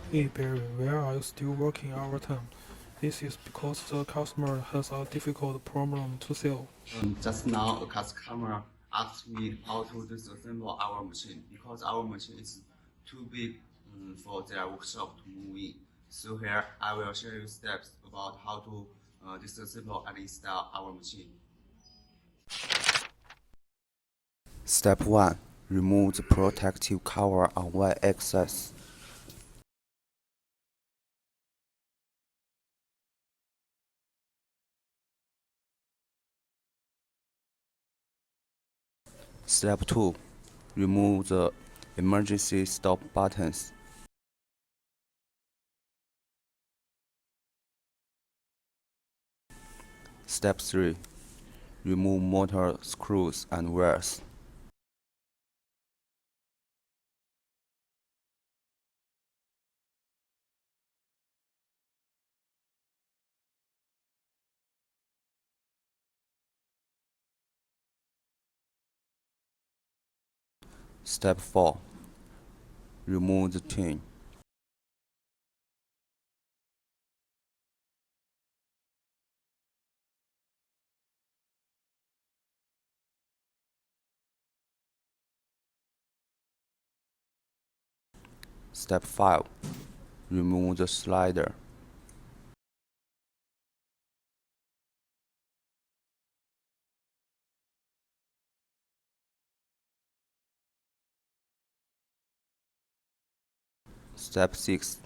Hey Barry, why are you still working overtime? This is because the customer has a difficult problem to solve. Just now, a customer asked me how to disassemble our machine because our machine is too big for their workshop to move in. So here, I will show you steps about how to disassemble and install our machine. Step 1. Remove the protective cover on Y-axis. Step 2. Remove the emergency stop buttons. Step 3. Remove motor screws and wires. Step 4. Remove the tin. Step 5. Remove the slider. Step 6.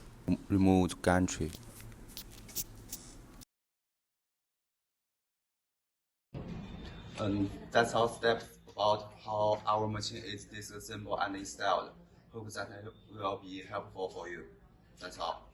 Remove the gantry. That's all steps about how our machine is disassembled and installed. Hope that will be helpful for you. That's all.